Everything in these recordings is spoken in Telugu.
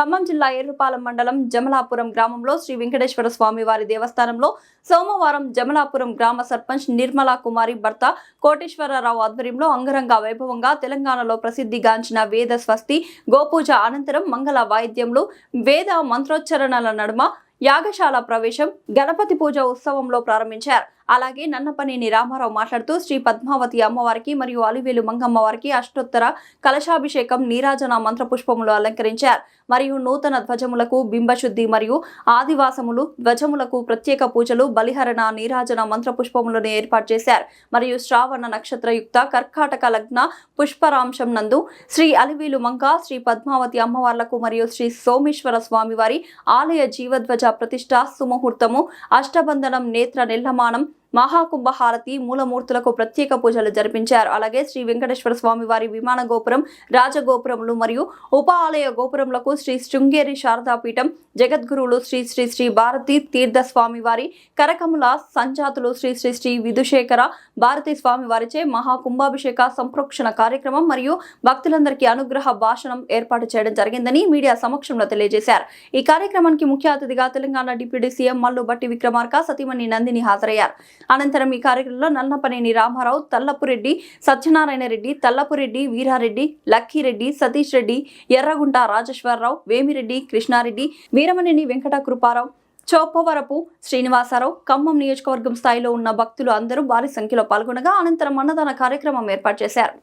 ఖమ్మం జిల్లా ఏర్రుపాలెం మండలం జమలాపురం గ్రామంలో శ్రీ వెంకటేశ్వర స్వామి వారి దేవస్థానంలో సోమవారం జమలాపురం గ్రామ సర్పంచ్ నిర్మలా కుమారి భర్త కోటేశ్వరరావు ఆధ్వర్యంలో అంగరంగ వైభవంగా తెలంగాణలో ప్రసిద్ధిగాంచిన వేద స్వస్తి గోపూజ అనంతరం మంగళ వాయిద్యములు వేద మంత్రోచ్చరణల నడుమ యాగశాల ప్రవేశం గణపతి పూజ ఉత్సవంలో ప్రారంభించారు. అలాగే నన్నపనేని రామారావు మాట్లాడుతూ శ్రీ పద్మావతి అమ్మవారికి మరియు అలివేలు మంగమ్మ వారికి అష్టోత్తర కలశాభిషేకం నీరాజన మంత్రపుష్పములు అలంకరించారు. మరియు నూతన ధ్వజములకు బింబశుద్ధి మరియు ఆదివాసములు ధ్వజములకు ప్రత్యేక పూజలు బలిహరణ నీరాజన మంత్రపుష్పములను ఏర్పాటు చేశారు. మరియు శ్రావణ నక్షత్రయుక్త కర్కాటక లగ్న పుష్పరాంశం నందు శ్రీ అలివేలు మంగ శ్రీ పద్మావతి అమ్మవార్లకు మరియు శ్రీ సోమేశ్వర స్వామి వారి ఆలయ జీవధ్వజ ప్రతిష్ట సుముహూర్తము అష్టబంధనం నేత్ర నిర్లమానం మహాకుంభహారతి మూలమూర్తులకు ప్రత్యేక పూజలు జరిపించారు. అలాగే శ్రీ వెంకటేశ్వర స్వామి వారి విమాన గోపురం రాజగోపురములు మరియు ఉప ఆలయ గోపురములకు శ్రీ శృంగేరి శారదాపీఠం జగద్గురువులు శ్రీ శ్రీ శ్రీ భారతి తీర్థ స్వామి వారి కరకముల సంజాతులు శ్రీ శ్రీ శ్రీ విధుశేఖర భారతి స్వామి వారిచే మహాకుంభాభిషేక సంప్రోక్షణ కార్యక్రమం మరియు భక్తులందరికీ అనుగ్రహ భాషణం ఏర్పాటు చేయడం జరిగిందని మీడియా సమక్షంలో తెలియజేశారు. ఈ కార్యక్రమానికి ముఖ్య అతిథిగా తెలంగాణ డిప్యూటీ సీఎం మల్లు బట్టి విక్రమార్క సతీమణి నందిని హాజరయ్యారు. అనంతరం ఈ కార్యక్రమంలో నన్నపనేని రామారావు తల్లపురెడ్డి సత్యనారాయణ రెడ్డి తల్లపురెడ్డి వీరారెడ్డి లక్కీరెడ్డి సతీష్ రెడ్డి ఎర్రగుంట రాజేశ్వరరావు వేమిరెడ్డి కృష్ణారెడ్డి వీరమనేని వెంకట కృపారావు చోపవరపు శ్రీనివాసరావు ఖమ్మం నియోజకవర్గం స్థాయిలో ఉన్న భక్తులు అందరూ భారీ సంఖ్యలో పాల్గొనగా అనంతరం అన్నదాన కార్యక్రమం ఏర్పాటు చేశారు.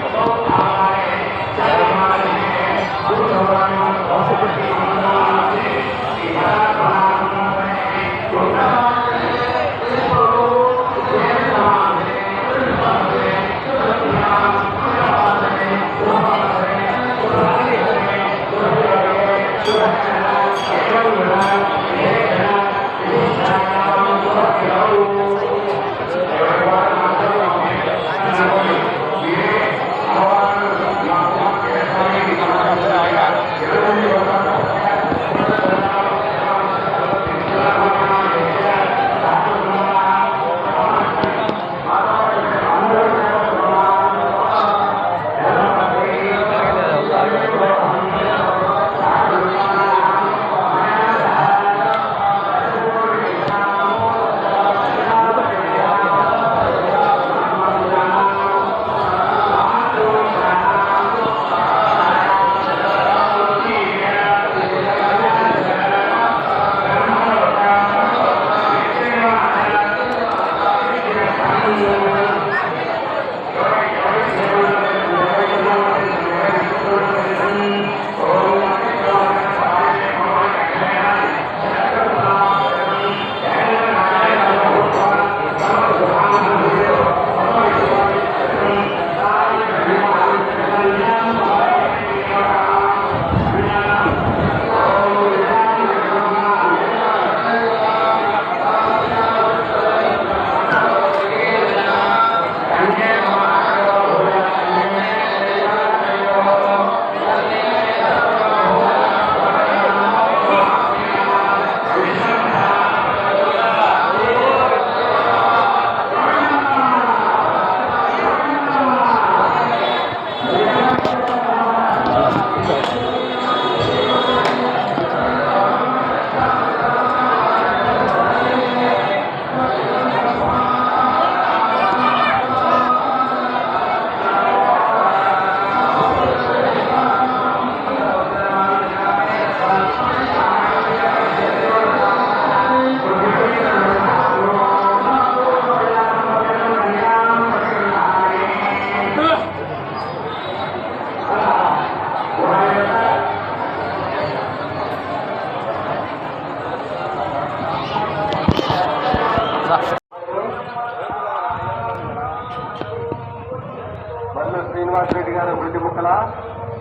శ్రీనివాస్ రెడ్డి గారు గుంటి ముక్కల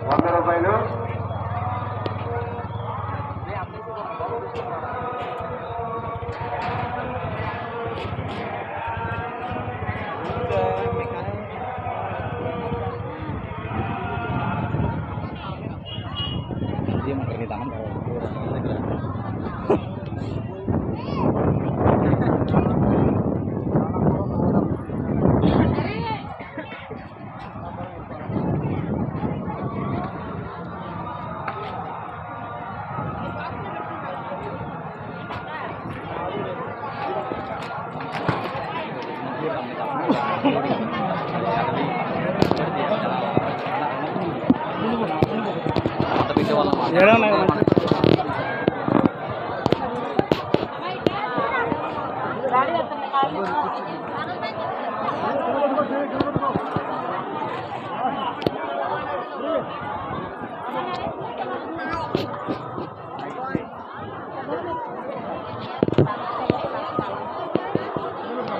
100 రూపాయలు.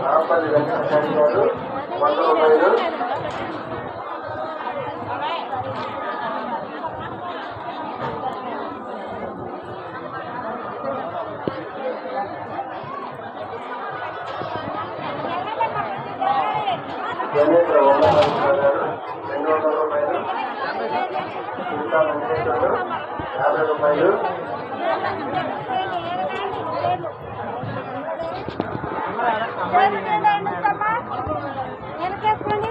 రాంపల్లి వెంకటేశ్వర గారు 100 రూపాయలు. జనేంద్ర ఓమేశ్వర గారు 200 రూపాయలు. ఇంకా వెంకటేశ్వరుడు 50 రూపాయలు. వెనకేసుకోండి,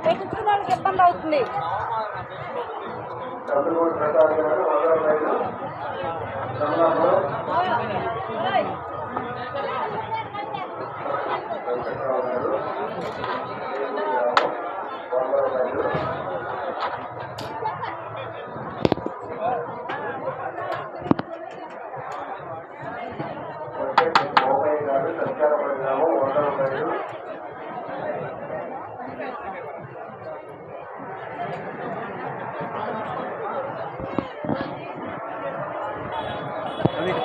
పెట్టించుకున్న వాళ్ళకి ఇబ్బంది అవుతుంది. చంద్రబాబు ప్రసాద్ గారు 100 రూపాయలు. కమలాపురం వెంకట్రావు గారు 100 రూపాయలు. మోపయ్య గారు సత్యారపల్లి గ్రామం 100 రూపాయలు.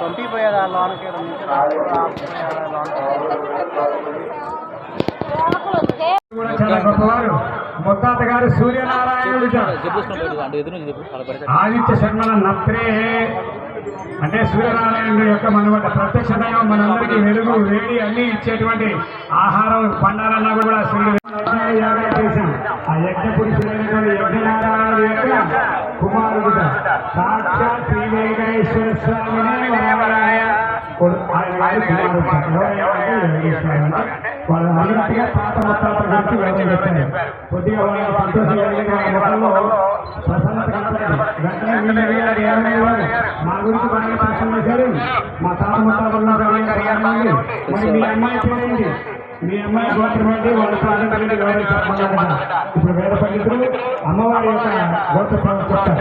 పంపిపోయారా లోనకి చాలా గొప్పవారు. ముత్తాత గారు సూర్యనారాయణుడు ఆదిత్య శర్మల నత్రే అంటే సూర్యనారాయణుడు యొక్క మనమాట ప్రత్యక్ష దైవం, మనందరికీ వెలుగు వేడి అన్ని ఇచ్చేటువంటి ఆహారం పండాలన్నా కూడా సూర్యుడు యాగం చేశాం. ఆ యజ్ఞ పురుషుడైనటువంటి యజ్ఞనారాయణుడు యొక్క కుమారుడు సాక్షాత్ శ్రీ వెంకటేశ్వర స్వామిని వాళ్ళు అన్నింటిగా తాత ముత్తాత గురించి వేదం చెప్పారు. కొద్దిగా వాళ్ళకి సంతోషం కలిగిన వాళ్ళ ముఖంలో ప్రసన్నత కనపడింది. వెంటనే వీళ్ళు అడిగారు, ఏమన్నా మా గురించి బాగా ప్రశ్న చేశారు, మా తాత ముత్తాత ఉన్నారు, మరి మీ అమ్మాయి పేరేంటి, మీ అమ్మాయి గోత్రం ఏంటి, వాళ్ళ ప్రాంతాన్ని వివరించాలన్నమాట. ఇప్పుడు వేద పండితులు అమ్మవారి యొక్క గోత్ర చెప్తారు.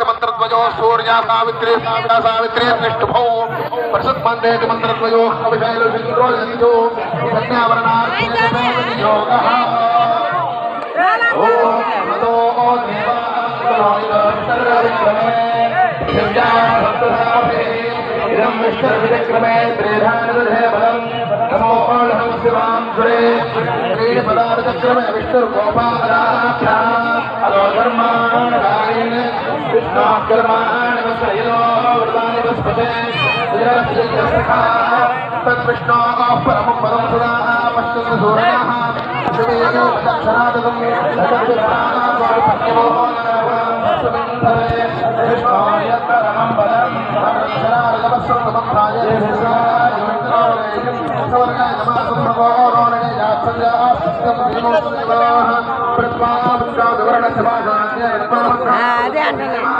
मंत्रद्वयो सूर्य सावित्री सावित्री विष्णुभौ प्रसुत्मंदे मंत्रद्वयो अभिषेलो इंद्रो कन्यावरणायोगः ओम नमो इदं विष्णुविक्रमे त्रिधानदधे बलं नमो ओम शिवां सुरे त्रिपदार्थक्रमे विष्णुर्गोपालाभ्याम् अलो धर्माणायन विष्णुकर्माणि वसयलो वरदानि वस्पते जयसखा तद्विष्णोः परमं पदं सदा पश्यन् सूर्यः शिवेन दक्षरादं तद्विष्णानात्मपत्न्यो सुमिन्धरे विष्णोय परमं पदं दक्षरादमस्सुमन्त्राय सवर्णाय नमः सुमगोरोणे यात्संजा सत्यं विनोददेवाः प्रतिमाविष्णादवर्णसमासान्य అదే అంటున్నా.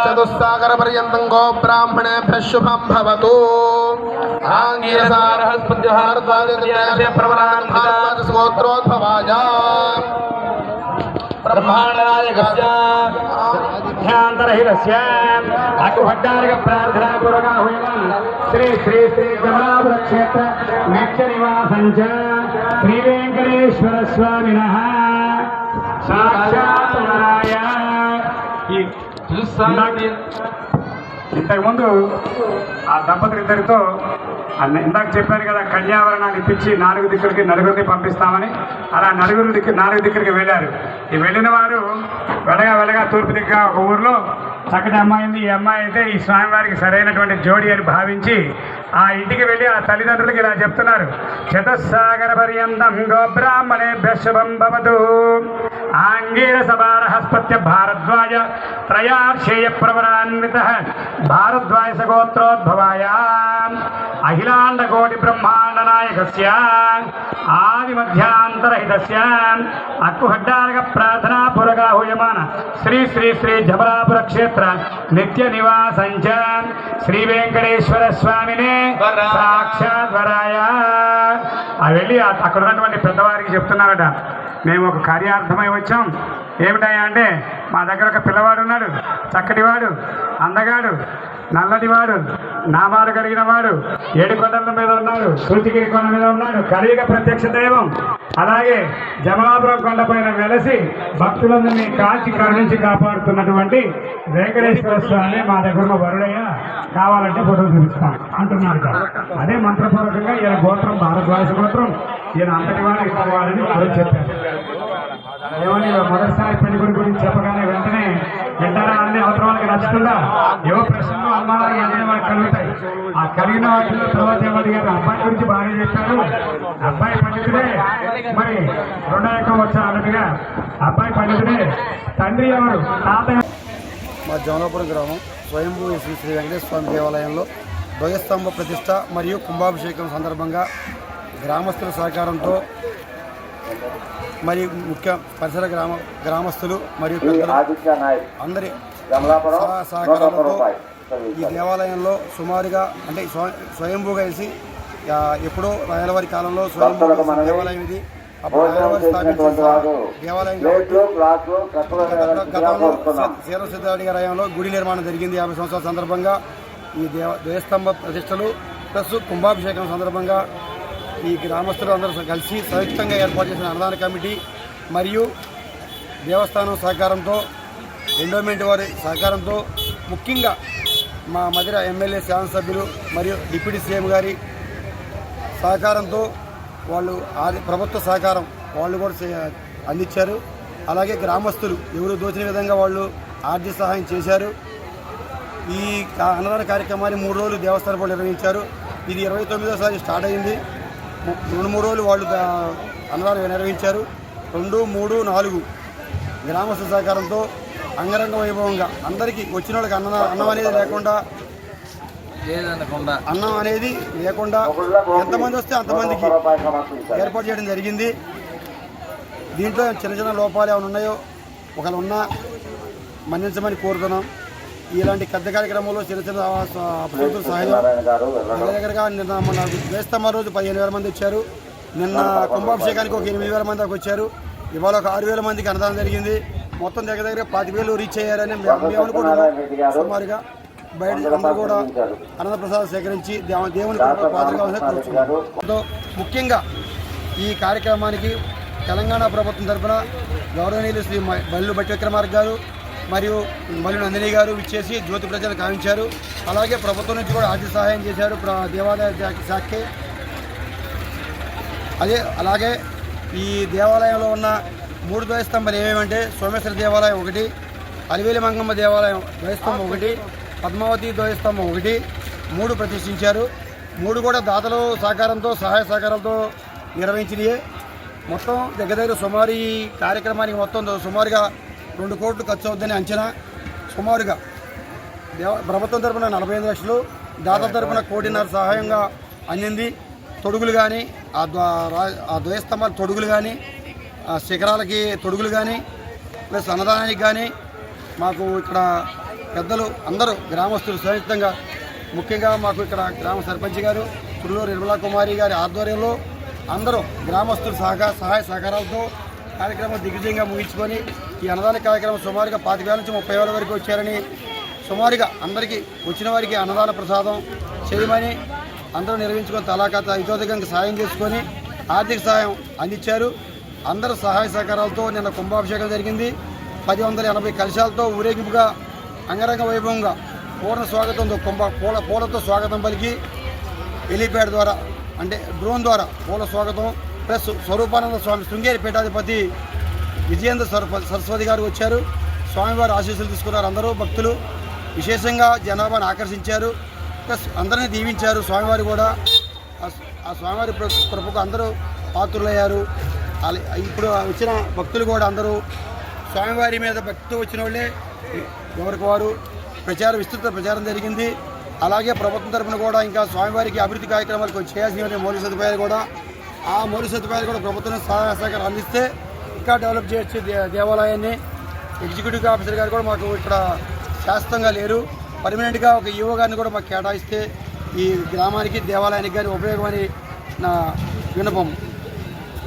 చతుస్సాగర పర్యంతం గో బ్రాహ్మణేభ్యః శుభం భవతు. బ్రహ్మాండనాయకస్య అటుహడ్డారిక ప్రార్థనా పూర్వక హోమం శ్రీ శ్రీ శ్రీ జమలాపుర క్షేత్ర నిత్య నివాసంచ శ్రీ వెంకటేశ్వర స్వామినః సాక్షాత్ వరాయ. ఇంతకుముందు ఆ దంపతులిద్దరితో ఇందాక చెప్పారు కదా, కన్యావరణాన్ని ఇప్పించి 4 దిక్కులకి నలుగురిని పంపిస్తామని. అలా 4 దిక్కులకి వెళ్ళారు. ఈ వెళ్ళిన వారు వెళ్ళగా తూర్పు దిక్కుగా ఒక ఊరిలో చక్కటి అమ్మాయి ఉంది. ఈ అమ్మాయి అయితే ఈ స్వామివారికి సరైనటువంటి జోడి అని భావించి ఆ ఇంటికి వెళ్ళి ఆ తల్లిదండ్రులకి ఇలా చెప్తున్నారు. చతుస్సాగర పర్యంతం గోబ్రాహ్మణేభ్య శుభం భవతు. ఆంగీర సభారహస్పత్య భారద్వాజ త్రయాక్షేయ ప్రవరాన్విత భారద్వాజ సగోత్రోద్భవాయ అఖిలాండ కోటి బ్రహ్మాండ నాయకస్య ఆది మధ్యాంతరహితస్య అక్కుహడ్డారక ప్రార్థనా పురగా హూయమాన శ్రీ శ్రీ శ్రీ జమలాపుర క్షేత్ర నిత్య నివాసంచ శ్రీ వెంకటేశ్వర స్వామినే సాక్షాత్ వరాయ. అది వెళ్ళి అక్కడ ఉన్నటువంటి పెద్దవారికి చెప్తున్నారట, మేము ఒక కార్యార్థమై వచ్చాం. ఏమిటయ్యా అంటే, మా దగ్గర ఒక పిల్లవాడు ఉన్నాడు, చక్కటివాడు, అందగాడు, నల్లటివాడు, నామాలు కలిగిన వాడు, 7 కొండల మీద ఉన్నాడు, సూచిగిరి కొండ మీద ఉన్నాడు, కలియుగ ప్రత్యక్ష దైవం. అలాగే జమలాపురం కొండపైన వెలసి భక్తులందరినీ కాల్చి కరుణించి కాపాడుతున్నటువంటి వెంకటేశ్వర స్వామి మా దగ్గర ఉన్న వరుడయ్య, కావాలంటే ఫోటో చూపిస్తాం అంటున్నారు. అదే మంత్రపూర్వకంగా ఈయన గోత్రం భారద్వాజ గోత్రం, ఈయన అంతటి వాడు ఇంతటి వాడని వాళ్ళు చెప్పారు. ఏమని మొదటిసారి పెళ్లి గురించి చెప్పగానే వెంటనే వింటారా అన్ని అవసరం వాళ్ళకి నచ్చుతుందా? ఏవో ప్రశ్నలు అనుమానాలు వెంటనే వాళ్ళకి కలుగుతాయి. ఆ కలిగిన వాటిలో తర్వాత ఏమడిగారు, అబ్బాయి గురించి బాగా చెప్పారు, అబ్బాయి పండితుడే, మరి 2 ఎకరం వచ్చా అన్నట్టుగా అబ్బాయి పండితుడే. తండ్రి ఎవరు? తాత. మా జమలాపురం గ్రామం స్వయంభూ శ్రీ శ్రీ వెంకటేశ్వర స్వామి దేవాలయంలో ధ్వజస్తంభ ప్రతిష్ట మరియు కుంభాభిషేకం సందర్భంగా గ్రామస్తుల సహకారంతో మరియు ముఖ్య పరిసర గ్రామస్తులు మరియు పెద్దలు అందరి సహకారంతో ఈ దేవాలయంలో సుమారుగా అంటే స్వయంభూగా వేసి ఎప్పుడో రాయలవారి కాలంలో స్వయంభూ దేవాలయం ఇది. అప్పుడు రాయలవారి స్థాపించిన దేవాలయం గతంలో శ్రీరామసిద్ధారెడ్డి గారి హయాంలో గుడి నిర్మాణం జరిగింది 50 సంవత్సరాల సందర్భంగా. ఈ ధ్వజస్తంభ ప్రతిష్టలు ప్లస్ కుంభాభిషేకం సందర్భంగా ఈ గ్రామస్తులు అందరూ కలిసి సంయుక్తంగా ఏర్పాటు చేసిన అన్నదాన కమిటీ మరియు దేవస్థానం సహకారంతో, ఎండోమెంట్ వారి సహకారంతో, ముఖ్యంగా మా మధిర ఎమ్మెల్యే శాసనసభ్యులు మరియు డిప్యూటీ సీఎం గారి సహకారంతో వాళ్ళు ప్రభుత్వ సహకారం వాళ్ళు కూడా అందించారు. అలాగే గ్రామస్తులు ఎవరు దోచిన విధంగా వాళ్ళు ఆర్థిక సహాయం చేశారు. ఈ అన్నదాన కార్యక్రమాన్ని 3 రోజులు దేవస్థానం వాళ్ళు నిర్వహించారు. ఇది 29వ స్టార్ట్ అయింది. 2-3 రోజులు వాళ్ళు అన్నదానం నిర్వహించారు. 2, 3, 4 గ్రామస్తుల సహకారంతో అంగరంగ వైభవంగా అందరికీ వచ్చిన వాళ్ళకి అన్నం అనేది లేకుండా ఎంతమంది వస్తే అంతమందికి ఏర్పాటు చేయడం జరిగింది. దీంట్లో చిన్న చిన్న లోపాలు ఏమైనా ఉన్నాయో ఒకళ్ళు ఉన్నా మన్నించమని కోరుతున్నాం. ఇలాంటి పెద్ద కార్యక్రమంలో చిన్న చిన్న అపశృతుల సహాయం దగ్గరగా నిన్న మన వేస్తమ్మ రోజు 15,000 మంది వచ్చారు. నిన్న కుంభాభిషేకానికి ఒక 8,000 మంది దాకా వచ్చారు. ఇవాళ ఒక 6,000 మందికి అన్నదానం జరిగింది. మొత్తం దగ్గర 25,000 రీచ్ అయ్యారని మేము అనుకుంటున్నాం. సుమారుగా బయట అందరూ కూడా అన్నద ప్రసాదం సేకరించి దేవుని పాత్రగా. ముఖ్యంగా ఈ కార్యక్రమానికి తెలంగాణ ప్రభుత్వం తరఫున గౌరవనీయులు శ్రీ బల్లు భట్టి విక్రమార్క గారు మరియు మల్లు నందిని గారు ఇచ్చేసి జ్యోతి ప్రజలు కావించారు. అలాగే ప్రభుత్వం నుంచి కూడా ఆర్థిక సహాయం చేశారు దేవాలయ శాఖకి. అలాగే ఈ దేవాలయంలో ఉన్న 3 ధ్వజస్తంభాలు ఏమేమంటే సోమేశ్వర దేవాలయం 1, అలివేలి మంగమ్మ దేవాలయం ధ్వజస్తంభం 1, పద్మావతి ధ్వజస్తంభం 1, 3 ప్రతిష్ఠించారు. 3 కూడా దాతల సహకారంతో సహాయ సహకారంతో నిర్వహించినయే. మొత్తం దగ్గర సుమారు ఈ కార్యక్రమానికి మొత్తం సుమారుగా 2 కోట్లు ఖర్చు అవుతుందని అంచనా. సుమారుగా ప్రభుత్వం తరఫున 45 లక్షలు, దాతల తరఫున 1.5 కోటి సహాయంగా అందింది. తొడుగులు కానీ ఆ ధ్వజస్తంభాల తొడుగులు కానీ, శిఖరాలకి తొడుగులు కానీ, ప్లస్ అన్నదానానికి కానీ మాకు ఇక్కడ పెద్దలు అందరూ గ్రామస్తులు సంయుక్తంగా, ముఖ్యంగా మాకు ఇక్కడ గ్రామ సర్పంచ్ గారు తుళ్ళూరు నిర్మలా కుమారి గారి ఆధ్వర్యంలో అందరూ గ్రామస్తులు సహాయ సహకారాలతో కార్యక్రమం దిగ్విజయంగా ముగించుకొని ఈ అన్నదాన కార్యక్రమం సుమారుగా 25,000 నుంచి 30,000 వరకు వచ్చారని, సుమారుగా అందరికీ వచ్చిన వారికి అన్నదాన ప్రసాదం చేయమని అందరూ నిర్వహించుకొని తలాకాత ఇతోధికంగా సాయం చేసుకొని ఆర్థిక సహాయం అందించారు. అందరూ సహాయ సహకారాలతో నిన్న కుంభాభిషేకం జరిగింది. 1080 కలశాలతో ఊరేగింపుగా అంగరంగ వైభవంగా పూర్ణ స్వాగతంతో పూలతో స్వాగతం పలికి హెలీప్యాడ్ ద్వారా అంటే డ్రోన్ ద్వారా పూల స్వాగతం ప్లస్ స్వరూపానంద స్వామి శృంగేరి పీఠాధిపతి విజయేంద్ర సరస్వతి గారు వచ్చారు. స్వామివారి ఆశీస్సులు తీసుకున్నారు. అందరూ భక్తులు విశేషంగా జనాభాను ఆకర్షించారు, ప్లస్ అందరినీ దీవించారు. స్వామివారి కూడా ఆ స్వామివారి కృపకు అందరూ పాత్రులయ్యారు. ఇప్పుడు వచ్చిన భక్తులు కూడా అందరూ స్వామివారి మీద భక్తి వచ్చిన వాళ్ళే ఎవరికి వారు విస్తృత ప్రచారం జరిగింది. అలాగే ప్రభుత్వం తరఫున కూడా ఇంకా స్వామివారికి అభివృద్ధి కార్యక్రమాలకు చేయాల్సిన మౌలిక సదుపాయాలు కూడా ప్రభుత్వం సహాయ సహకారం అందిస్తే ఇంకా డెవలప్ చేయొచ్చు దేవాలయాన్ని. ఎగ్జిక్యూటివ్ ఆఫీసర్ గారు కూడా మాకు ఇక్కడ శాశ్వతంగా లేరు, పర్మనెంట్గా ఒక ఈవో గారిని కూడా మాకు కేటాయిస్తే ఈ గ్రామానికి దేవాలయానికి కానీ ఉపయోగమని నా విన్నపం.